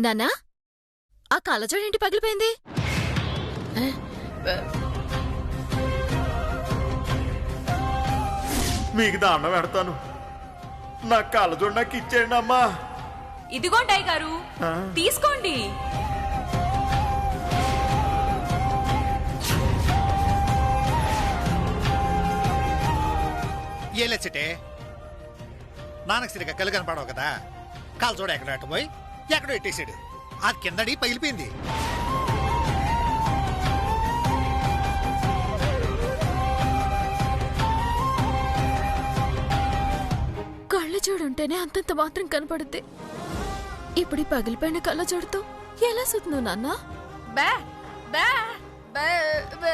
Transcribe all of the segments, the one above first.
నాన్నా, ఆ కళ్ళజోడేంటి పగిలిపోయింది? మీకు దండం పెడతాను, నా కళ్ళజోడు నాకు ఇచ్చేయండి అమ్మా. ఇదిగోండి అయ్యగారు, తీసుకోండి. ఏలేచటే నాన్నకు సరిగ్గా కళ్ళు కనపడవు కదా, కాలు చూడ ఎక్కడ అట్టుపోయి ఎక్కడో ఎట్టేసాడు. అది కిందడి పగిలిపోయింది. కళ్ళజోడుంటేనే అంతంత మాత్రం కనపడుద్ది. ఇప్పుడు ఈ పగిలిపోయిన కళ్ళజోడుతో ఎలా సుతున్నావు నాన్నా? బా బా బా బా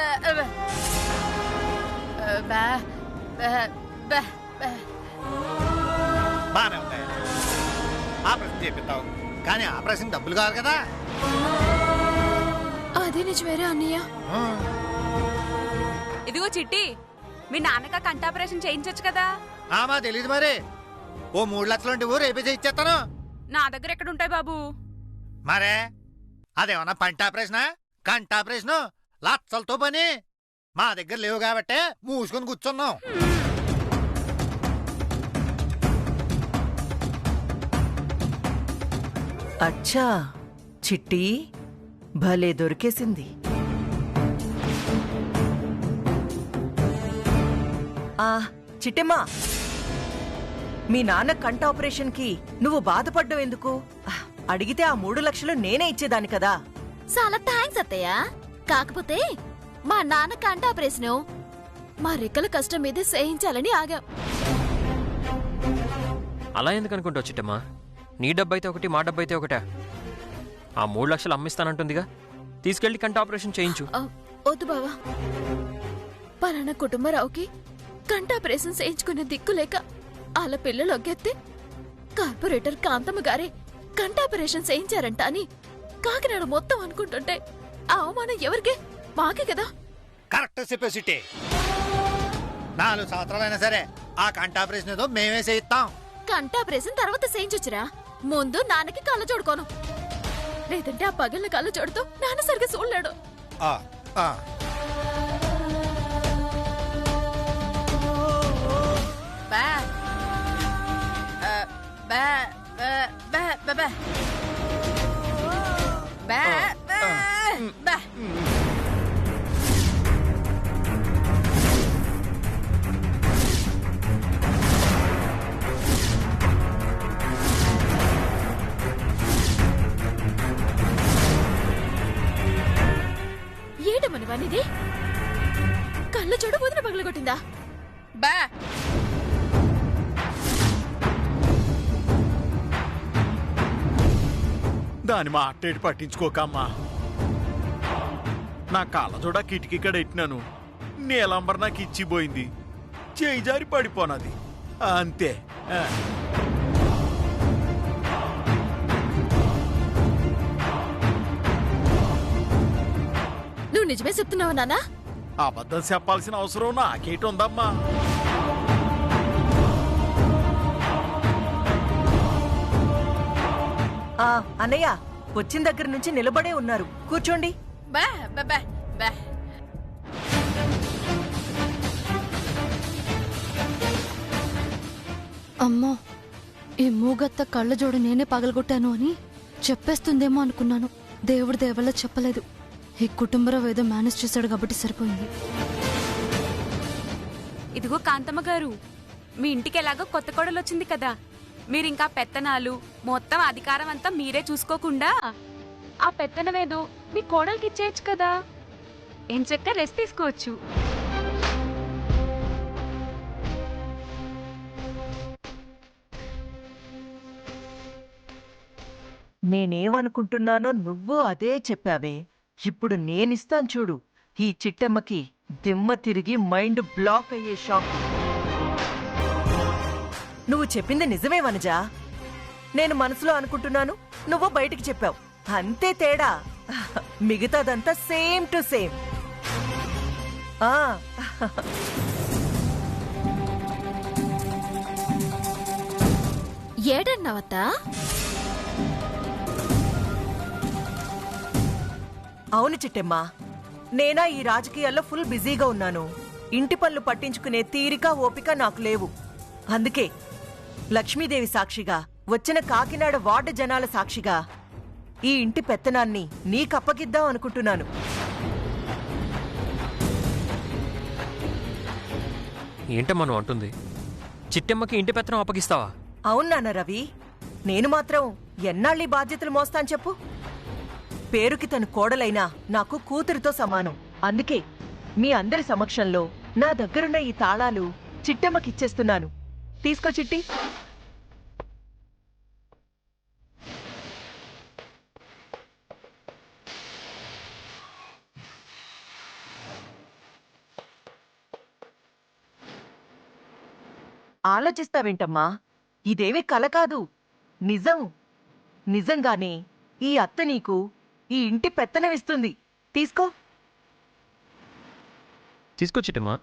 బా బా బా. బానే ఉంది, ఆపరేషన్ చేపిస్తావు కానీ ఆపరేషన్ డబ్బులు కావాలి కదా. అదే నిజమేరా అన్నయ్య. ఇదిగో చిట్టి, మీ నాన్నక కంటాపరేషన్ చేయించొచ్చు కదా. ఆమా తెలీదు మరి, ఓ 3 లక్షలు రేపే చేయించేస్తాను. నా దగ్గర ఎక్కడ ఉంటాయి బాబు? మరే అదేమన్నా పంట ఆపరేషనా కంట ఆపరేషను? లక్షలతో పని మా దగ్గర లేవు కాబట్టే మూసుకొని కూర్చున్నాం. అచ్చా, చిట్టి భలే దొరికేసింది. చిట్టమ్మా, మీ నాన్న కంట ఆపరేషన్ కి నువ్వు బాధపడ్డం ఎందుకు? అడిగితే ఆ 3 లక్షలు నేనే ఇచ్చేదాన్ని కదా. చాలా థ్యాంక్స్ అత్తయ్య. కాకపోతే మా నాన్న కంట ఆపరేషన్ మా రెక్కల కష్టం మీదే చేయించాలని ఆగాం. అలా ఎందుకు అనుకుంటావు చిట్టమ్మా? నీ డబ్బైతే ఒకటి, మా డబ్బైతే ఒకటా? ఆ 3 లక్షలు అమ్మిస్తానంటుందిగా, తీసుకెళ్లి కంట ఆపరేషన్ చేయించు. వద్దు బావా, పలానా కుటుంబరావుకి కంట ఆపరేషన్ చేయించుకునే దిక్కు లేక వాళ్ళ పిల్లలు ఒగ్గెత్తే కార్పొరేటర్ కాంతమ్మ గారే కంట ఆపరేషన్ చేయించారంట అని కాకినాడ మొత్తం అనుకుంటుంటే ఆ అవమానం ఎవరికే? మాకే కదా. కరెక్ట్ చెప్పే సిటీ. 4 సంవత్సరాలైనా సరే ఆ కంట ఆపరేషన్ ఏదో మేమే చేయిస్తాం. కంట ఆపరేషన్ తర్వాత చేయించొచ్చురా, ముందు నాన్నకి కళ్ళ చూడుకోను, లేదంటే ఆ పగిలిన కళ్ళ చూడుతూ నాన్న సరిగ్గా చూడలేడు. బా బా బా బా బా బా బా. ఏటమనివానిది? కళ్ళ చూడ వదిన పగలగొట్టిందా? బా దాని మాటేటి పట్టించుకోకమ్మా. నా కళ్ళజోడ కిటికీక్కడ ఎట్టినాను, నీలంబర్ నాకు ఇచ్చిపోయింది, చేయి జారి పడిపోనది అంతే. నువ్వు నిజమే చెప్తున్నావు నాన్నా? అబద్ధం చెప్పాల్సిన అవసరం నాకేటుందమ్మా? అన్నయ్య వచ్చిన దగ్గర నుంచి నిలబడే ఉన్నారు, కూర్చోండి. బా బా బా బా. అమ్మో, ఈ మూగత్త కళ్ళజోడు నేనే పగలగొట్టాను అని చెప్పేస్తుందేమో అనుకున్నాను. దేవుడి దేవల్ల చెప్పలేదు. ఈ కుటుంబరావు ఏదో మేనేజ్ చేశాడు కాబట్టి సరిపోయింది. ఇదిగో కాంతమ్మ గారు, మీ ఇంటికి ఎలాగో కొత్త కోడలు వచ్చింది కదా, మీరింకా పెత్తనాలు మొత్తం అధికారం అంతా మీరే చూసుకోకుండా ఆ పెత్తనమేదో మీ కోడలికి ఇచ్చేయచ్చు కదా. ఏం చెక్క రెస్ట్ తీసుకోవచ్చు. నేనేమనుకుంటున్నానో నువ్వు అదే చెప్పావే. ఇప్పుడు నేనిస్తాను చూడు ఈ చిట్టమ్మకి దిమ్మ తిరిగి మైండ్ బ్లాక్ అయ్యే షాక్. నువ్వు చెప్పింది నిజమే వనజా. నేను మనసులో అనుకుంటున్నాను, నువ్వు బయటికి చెప్పావు, అంతే తేడా. మిగతాదంతా సేమ్ టు సేమ్. ఏడన్నావత్తా? అవును చిట్టెమ్మా, నేనా ఈ రాజకీయాల్లో ఫుల్ బిజీగా ఉన్నాను. ఇంటి పనులు పట్టించుకునే తీరిక ఓపిక నాకు లేవు. అందుకే లక్ష్మీదేవి సాక్షిగా, వచ్చిన కాకినాడ వార్డు జనాల సాక్షిగా ఈ ఇంటి పెత్తనాన్ని నీకప్పగిద్దాం అనుకుంటున్నాను. ఏంటమ్మా నువ్వు అంటుంది? చిట్టమ్మకి ఇంటి పెత్తనం అప్పగిస్తావా? అవును నాన్న రవి, నేను మాత్రం ఎన్నాళ్ళీ బాధ్యతలు మోస్తాను చెప్పు? పేరుకి తను కోడలైనా నాకు కూతురితో సమానం. అందుకే మీ అందరి సమక్షంలో నా దగ్గరున్న ఈ తాళాలు చిట్టమ్మకిచ్చేస్తున్నాను. తీసుకో చిట్టి. ఆలోచిస్తావేంటమ్మా? ఇదేమీ కల కాదు, నిజం. నిజంగానే ఈ అత్త నీకు ఈ ఇంటి పెత్తనమిస్తుంది. తీసుకో. తీసుకో చిట్టమ్మా.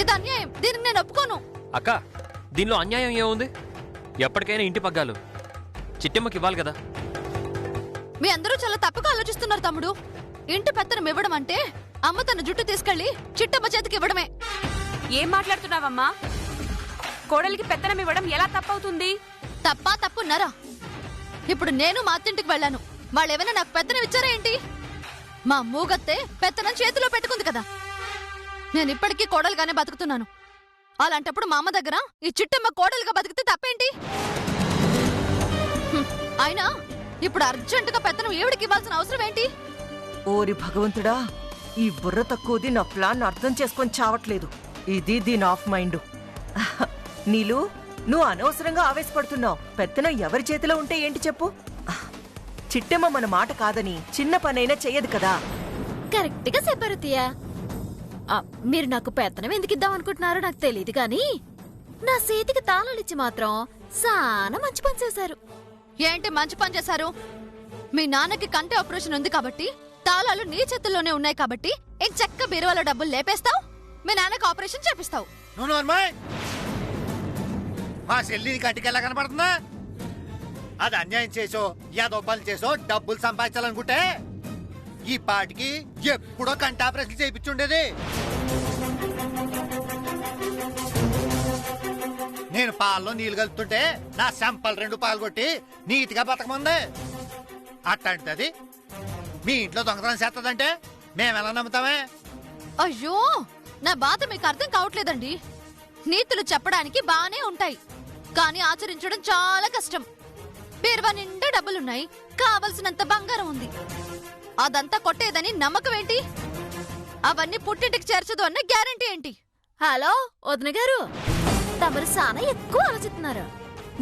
ఇది అన్యాయం, దీనికి నేను ఒప్పుకోను. అక్క, దీనిలో అన్యాయం ఏముంది? ఎప్పటికైనా ఇంటి పగ్గాలు చిట్టమ్మకి ఇవ్వాలి కదా. మీ అందరూ చాలా తప్పుగా ఆలోచిస్తున్నారు తమ్ముడు. ఇంటి పెత్తనం ఇవ్వడం అంటే అమ్మ తన జుట్టు తీసుకెళ్లి చిట్టమ్మ చేతికి ఇవ్వడమే. ఏం మాట్లాడుతున్నావమ్మా? కోడలికి పెత్తనం ఇవ్వడం ఎలా తప్పవుతుంది? తప్పా తప్పున్నారా? ఇప్పుడు నేను మా అత్తింటికి వెళ్ళాను, వాళ్ళేమైనా నాకు పెత్తనం ఇచ్చారా ఏంటి? మా మూగత్తే పెత్తనం చేతిలో పెట్టుకుంది కదా. నేను ఇప్పటికీ కోడలుగానే బతుకుతున్నాను. అలాంటప్పుడు మా అమ్మ దగ్గర ఈ చిట్టమ్మ కోడలుగా బతికితే తప్పేంటి? అయినా ఇప్పుడు అర్జెంటుగా పెత్తనం ఏవిడికి ఇవ్వాల్సిన అవసరం ఏంటి? ఓరి భగవంతుడా, ఈ బుర్ర తక్కువది నా ప్లాన్ అర్థం చేసుకొని చావట్లేదు. ఇది దీని ఆఫ్ మైండ్. నీలు, నువ్వు అనవసరంగా ఆవేశపడుతున్నావు. పెత్తనం ఎవరి చేతిలో ఉంటే ఏంటి చెప్పు? చిట్టమ్మ మన మాట కాదని చిన్న పనైనా చెయ్యదు కదా. కరెక్ట్ గా చెప్పారు తియా. మీరు నాకు పెత్తనం ఎందుకు ఇద్దాం అనుకుంటున్నారో నాకు తెలియదు గాని నా చేతికి తాళాలిచ్చి మాత్రం చాలా మంచి పని చేశారు. ఏంటి మంచి పని చేశారు? మీ నాన్నకి కంటి ఆపరేషన్ ఉంది కాబట్టి, తాళాలు నీ చేతుల్లోనే ఉన్నాయి కాబట్టి ఏం చెక్క బీరువాలో డబ్బులు లేపేస్తావు, మీ నాన్నకి ఆపరేషన్ చేపిస్తావు. నువ్వు నోర్మాయ్. మా చెల్లి కంటికి ఎలా కనపడుతుందా? అది అన్యాయం చేసో యాదో పనులు చేసో డబ్బులు సంపాదించాలనుకుంటే ఈ పాటికి ఎప్పుడో కంటి ఆపరేషన్ చేయించుండేది. నేను పాల్లో నీళ్లు కలుపుతుంటే నా సంపలు 2 పాలు కొట్టి నీతిగా బతకముంది. అట్లాంటిది మీ ఇంట్లో దొంగతనం చేస్తుందంటే మేమెలా నమ్ముతామే? అయ్యో, నా బాధ మీకు అర్థం కావట్లేదండి. నీతులు చెప్పడానికి బానే ఉంటాయి, కానీ ఆచరించడం చాలా కష్టం. బీరువా నిండా డబ్బులున్నాయి, కావలసినంత బంగారం ఉంది. అదంతా కొట్టేదని నమ్మకం ఏంటి? అవన్నీ పుట్టింటికి చేర్చదు అన్న గ్యారంటీ ఏంటి? హలో వదిన గారు, తమరు చాలా ఎక్కువ ఆలోచిస్తున్నారు.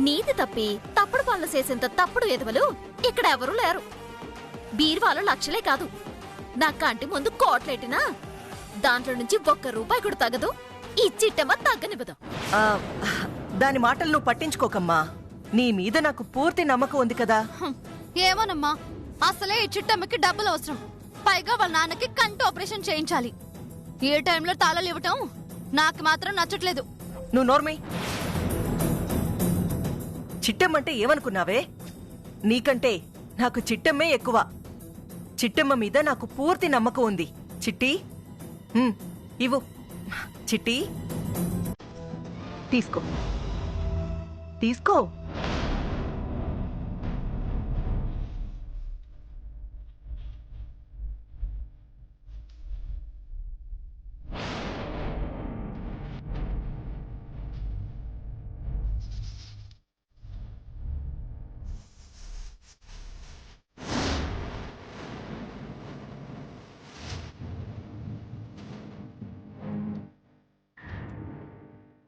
నీతి తప్పి తప్పుడు పనులు చేసేంత తప్పుడు ఎదవలు ఇక్కడ ఎవరూ లేరు. బీరువాలో లక్షలే కాదు, నా కంటి ముందు కోట్లెట్టినా దాంట్లో నుంచి ₹1 కూడా తగ్గదు. ఈ చిట్టమ్మ తగ్గనివ్వదు. ఆ, దాని మాటలు నువ్వు పట్టించుకోకమ్మా. నీ మీద నాకు పూర్తి నమ్మకం ఉంది కదా. ఏమోనమ్మా, అసలే ఈ చిట్టమ్మకి డబ్బులు అవసరం. పైగా వాళ్ళ నాన్నకి కంటి ఆపరేషన్ చేయించాలి. ఏ టైంలో తాళాలు ఇవ్వటం నాకు మాత్రం నచ్చట్లేదు. నువ్వు నోర్మై. చిట్టమ్మంటే ఏమనుకున్నావే? నీకంటే నాకు చిట్టమ్మే ఎక్కువ. చిట్టమ్మ మీద నాకు పూర్తి నమ్మకం ఉంది. చిట్టి, ఇవ్వు. చిట్టి, తీసుకో తీసుకో.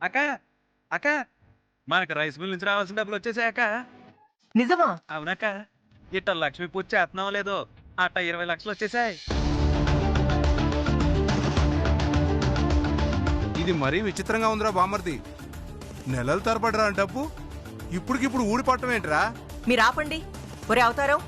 అక్క అక్క మనకు రైస్ మిల్ నుంచి రావాల్సిన డబ్బులు వచ్చేసాయక్క. నిజమా? అవునక్క. ఇట్ట లక్ష్మి పూజ చేస్తున్నావు లేదో అట్ట 20 లక్షలు వచ్చేసాయి. ఇది మరీ విచిత్రంగా ఉందిరా బామర్ది. నెలల తరబడిరా డబ్బు ఇప్పుడికిప్పుడు ఊడిపట్టం ఏంట్రా? మీరు ఆపండి. ఒరే అవతారం,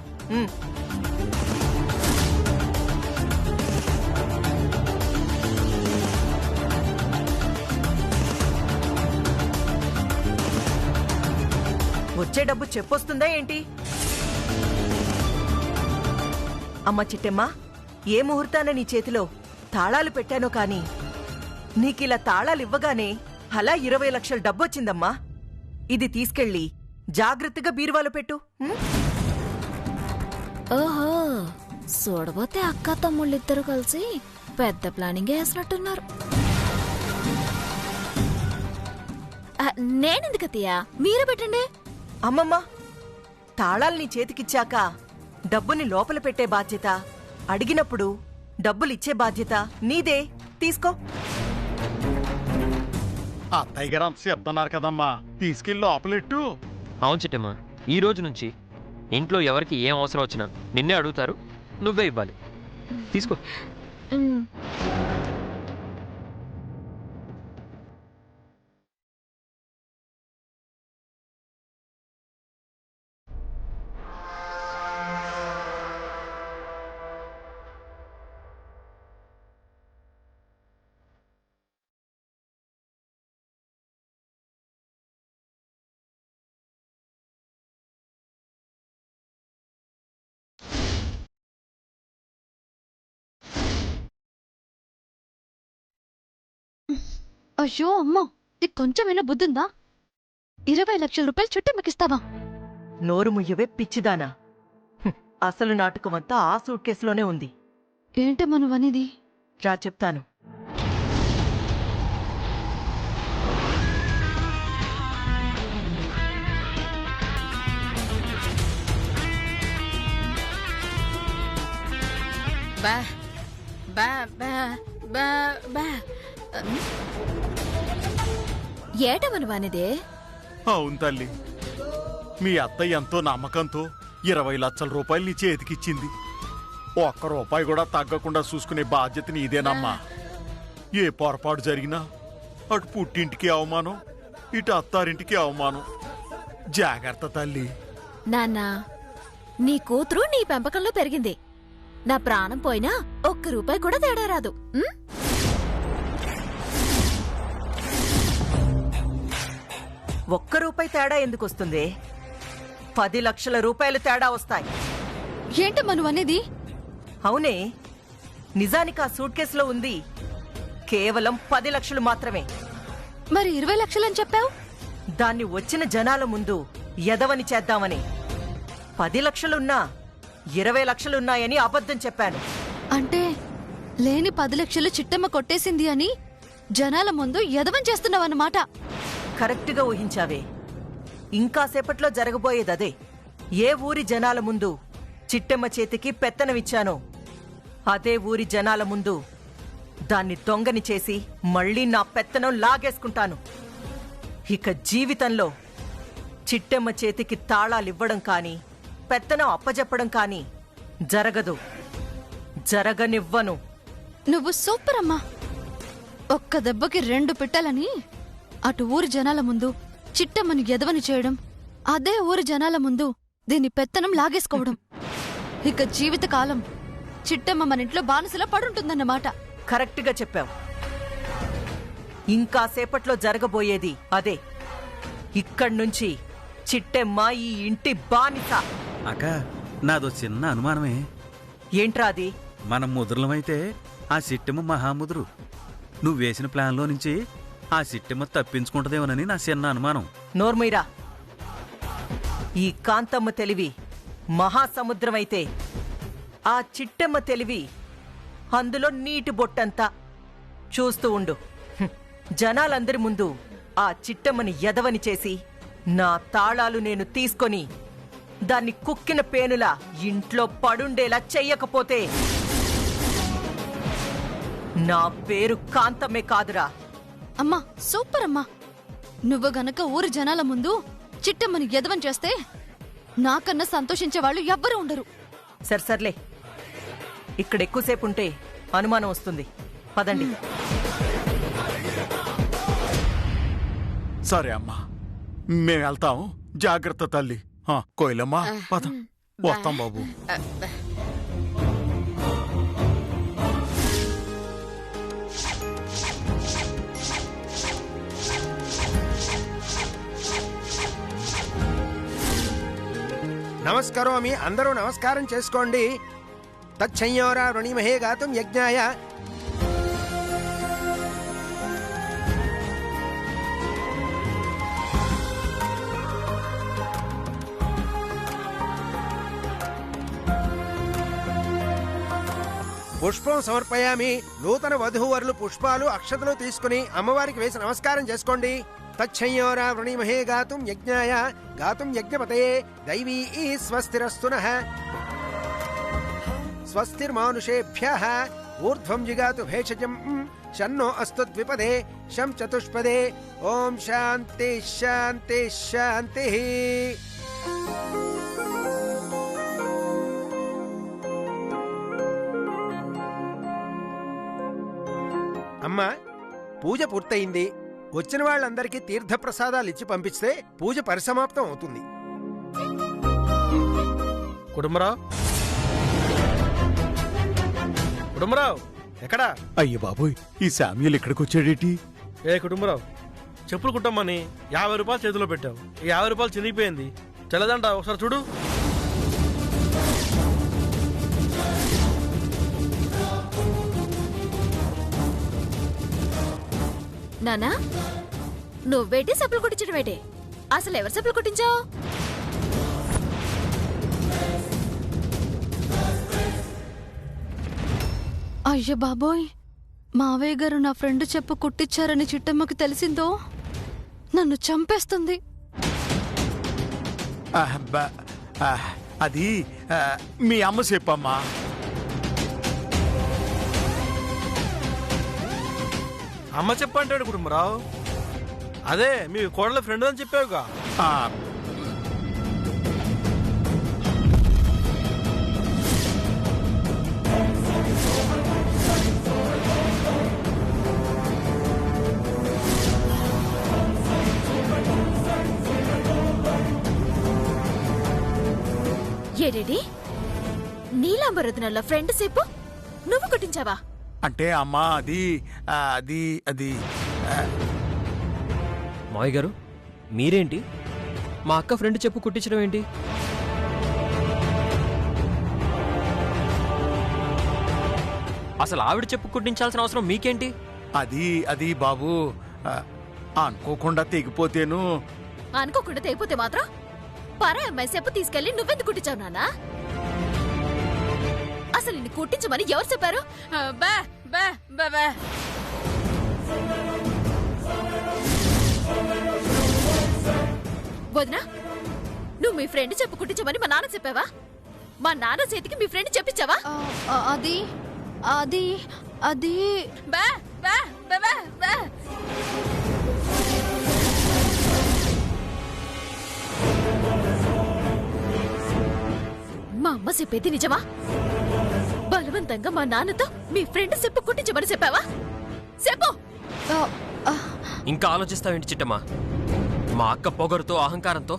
వచ్చే డబ్బు చెప్పొస్తుందా ఏంటి? అమ్మ చిట్టెమ్మ, ఏ ముహూర్తాన నీ చేతిలో తాళాలు పెట్టానో కాని నీకిలా తాళాలు ఇవ్వగానే అలా 20 లక్షల డబ్బొచ్చిందమ్మా. ఇది తీసుకెళ్ళి జాగ్రత్తగా బీరువాలో పెట్టు. ఓహో, చూడబోతే అక్క తమ్ముళ్ళిద్దరు కలిసి పెద్ద ప్లానింగ్ వేసినట్టున్నారు. నేనెందుకతయ్యా, మీరే పెట్టండి. అమ్మమ్మ, తాళాలు నీ చేతికిచ్చాక డబ్బుని లోపల పెట్టే బాధ్యత, అడిగినప్పుడు డబ్బులిచ్చే బాధ్యత నీదే. తీసుకో. అత్తయ్య గారు అంత చెప్తున్నారు కదమ్మా, తీసుకెళ్ళి లోపలెట్టు. అవును చిట్టమ్మా, ఈ రోజు నుంచి ఇంట్లో ఎవరికి ఏం అవసరం వచ్చినా నిన్నే అడుగుతారు, నువ్వే ఇవ్వాలి. తీసుకో. అయ్యో అమ్మో, నీకు కొంచెమైనా బుద్ధుందా? 20 లక్షల రూపాయలు చుట్టమ్మకిస్తావా? నోరు ముయ్యవే పిచ్చిదానా. అసలు నాటకమంతా ఆ సూట్ కేసులోనే ఉంది. ఏంటమ్మా నువ్వనేది? రా చెప్తాను. బా బా బా బా బా ఏటమనువానిదే? అవును తల్లి, మీ అత్తయ్య ఎంతో నమ్మకంతో 20 లక్షల రూపాయలు నీ చేతికిచ్చింది. ఒక్క రూపాయి కూడా తగ్గకుండా చూసుకునే బాధ్యత నీదేనమ్మా. ఏ పొరపాటు జరిగినా అటు పుట్టింటికి అవమానం, ఇటు అత్తారింటికి అవమానం. జాగ్రత్త తల్లి. నాన్నా, నీ కూతురు నీ పెంపకంలో పెరిగింది. నా ప్రాణం పోయినా ఒక్క రూపాయి కూడా తేడా రాదు. ఒక్క రూపాయి తేడా ఎందుకొస్తుంది? 10 లక్షల రూపాయలు తేడా వస్తాయి. ఏంటమ్మా నువ్వనేది? అవునే, నిజానికి ఆ సూట్ కేసులో ఉంది కేవలం 10 లక్షలు మాత్రమే. మరి 20 లక్షలని చెప్పావు? దాన్ని వచ్చిన జనాల ముందు ఎదవని చేద్దామని. 10 లక్షలున్నా 20 లక్షలున్నాయని అబద్ధం చెప్పాను. అంటే లేని 10 లక్షలు చిట్టమ్మ కొట్టేసింది అని జనాల ముందు ఎదవం చేస్తున్నావన్నమాట. కరెక్ట్గా ఊహించావే. ఇంకాసేపట్లో జరగబోయేదదే. ఏ ఊరి జనాల ముందు చిట్టెమ్మ చేతికి పెత్తనమిచ్చానో అదే ఊరి జనాల ముందు దాన్ని దొంగని చేసి మళ్ళీ నా పెత్తనం లాగేసుకుంటాను. ఇక జీవితంలో చిట్టెమ్మ చేతికి తాళాలివ్వడం కాని పెత్తనం అప్పజెప్పడం కాని జరగదు. జరగనివ్వను. నువ్వు సూపర్ అమ్మా. ఒక్క దెబ్బకి 2 పిట్టలని అటు ఊరి జనాల ముందు చిట్టమ్మని ఎదవని చేయడం, అదే ఊరి జనాల ముందు దీని పెత్తనం లాగేసుకోవడం. ఇక జీవితకాలం చిట్టమ్మ మన ఇంట్లో బానిసలా పడుంటుందన్నమాట. కరెక్ట్గా చెప్పావు. ఇంకాసేపట్లో జరగబోయేది అదే. ఇక్కడ్నుంచి చిట్టెమ్మ ఈ ఇంటి బానిస. అక్క, నాదో చిన్న అనుమానమే. ఏంట్రా అది? మనం ముదురులమైతే ఆ సిట్టెమ్మ మహాముదురు. నువ్వు వేసిన ప్లాన్లో నుంచి ఆ సిట్టెమ్మ తప్పించుకుంటదేమోనని నా చిన్న అనుమానం. నోర్మీరా, ఈ కాంతమ్మ తెలివి మహాసముద్రమైతే ఆ చిట్టెమ్మ తెలివి అందులో నీటి బొట్టంతా. చూస్తూ ఉండు. జనాలందరి ముందు ఆ చిట్టమ్మని ఎదవని చేసి నా తాళాలు నేను తీసుకొని దాన్ని కుక్కిన పేనులా ఇంట్లో పడుండేలా చెయ్యకపోతే నా పేరు కాంతమ్మే కాదురా. అమ్మా సూపర్ అమ్మా. నువ్వు గనక ఊరి జనాల ముందు చిట్టమ్మని ఎదవని చేస్తే నాకన్నా సంతోషించే వాళ్ళు ఎవ్వరూ ఉండరు. సర్లే, ఇక్కడ ఎక్కువసేపు ఉంటే అనుమానం వస్తుంది. పదండి. సరే అమ్మా, మేము వెళ్తాం. జాగ్రత్త తల్లి. కోయిలమ్మా పద, వస్తాం బాబు. నమస్కారోమి. అందరూ నమస్కారం చేసుకోండి. తచ్చయ్యోరా వృణీమహే గాతుం యజ్ఞాయ. పుష్పం సమర్పయామి. నూతన వధూవరులు పుష్పాలు అక్షతలు తీసుకుని అమ్మవారికి వేసి నమస్కారం చేసుకోండి. తచ్చయ్యోరా వృణీమహే గాతుం యజ్ఞాయ గాతుం యజ్ఞపతయే దైవీ స్వస్తిరస్తునః. స్వస్తిర్మానుషేభ్యః ఊర్ధ్వం జిగాతు భేషజం షన్నో అస్తు ద్విపదే శం చతుష్పదే. ఓం శాంతి శాంతి శాంతి. అమ్మా, పూజ పూర్తయింది. వచ్చిన వాళ్ళందరికీ తీర్థప్రసాదాలు ఇచ్చి పంపిస్తే పూజ పరిసమాప్తం అవుతుంది. కుటుంబరావు, కుటుంబరావు ఎక్కడా? అయ్య బాబోయ్, ఈ శామ్యుల్ ఇక్కడికి వచ్చాడేటి? ఏ కుటుంబరావు, చెప్పులు కుట్టమని 50 రూపాయలు చేతిలో పెట్టావు. ఈ 50 రూపాయలు చినిగిపోయింది. చల్లదంట, ఒకసారి చూడు. నానా, నువ్వేటి చెప్పులు కుట్టించడం ఏంటి? అసలు ఎవరు చెప్పులు కుట్టించావు? అయ్య బాబోయ్, మావయ్య గారు నా ఫ్రెండ్ చెప్పు కుట్టించారని చిట్టమ్మకి తెలిసిందో నన్ను చంపేస్తుంది. అది మీ అమ్మ చెప్పమ్మా. అమ్మ చెప్పంటాడు కుటుంబరావు. అదే మీ కోడల ఫ్రెండ్ అని చెప్పావుగా. ఏడేడి, నీలాంబరదనల్ల ఫ్రెండ్ చెప్పు నువ్వు కుట్టించావా? అంటే అమ్మా, అది అది అది మావయ్య గారు, మీరేంటి మా అక్క ఫ్రెండ్ చెప్పు కుట్టించడం ఏంటి? అసలు ఆవిడ చెప్పు కుట్టించాల్సిన అవసరం మీకేంటి? అది అది బాబు, అనుకోకుండా తెగిపోతేను. అనుకోకుండా తెగిపోతే మాత్రం పరా అమ్మాయి చెప్పు తీసుకెళ్లి నువ్వెందుకు కుట్టించావు నానా? అసలు నిన్ను కుట్టించమని ఎవరు చెప్పారు? బా బా బా బా. వదినా, నువ్వు మీ ఫ్రెండ్ చెప్పు కుట్టించమని మా నాన్న చెప్పావా? మా నాన్న చేతికి మీ ఫ్రెండ్ చెప్పించావా? అది అది అది బా బా బా బా బా. మా అమ్మ చెప్పేది నిజమా? బలవంతంగా మా నాన్నతో మీ ఫ్రెండ్ చెప్పు కుట్టించమని చెప్పావా? చెప్పు. ఇంకా ఆలోచిస్తావేంటి చిట్టమ్మా? మా అక్క పొగరుతో అహంకారంతో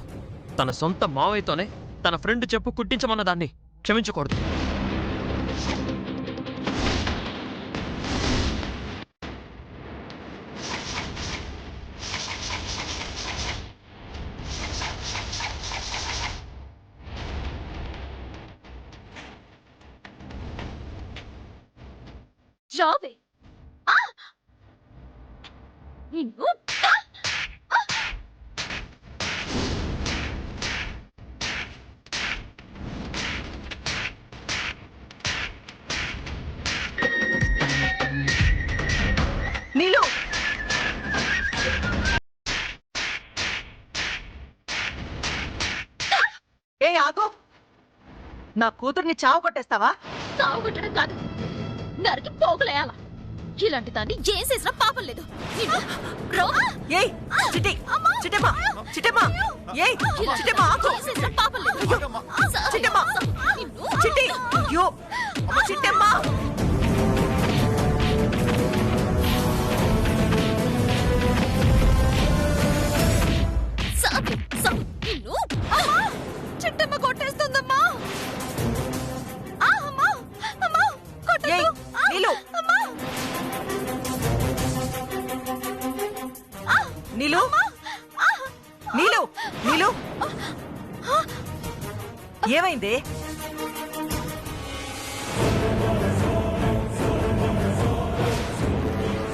తన సొంత మావయ్యతోనే తన ఫ్రెండ్ చెప్పు కుట్టించమన్న దాన్ని క్షమించకూడదు. జాబే నిన్ను నీలు, ఏ ఆగు. నా కూతుర్ని చావు కొట్టేస్తావా? చావు కొట్టడం కాదు, నరికి పోగులేయాల. ఇలాంటి దాన్ని ఏం చేసినా పాపం లేదు. ఏయ్ చిట్టి, చిట్టమ్మా, చిట్టమ్మా, ఏయ్ చిట్టమ్మా, ఆగు. చిట్టమ్మా, చిట్టి, అయ్యో చిట్టమ్మా. ఏమైందే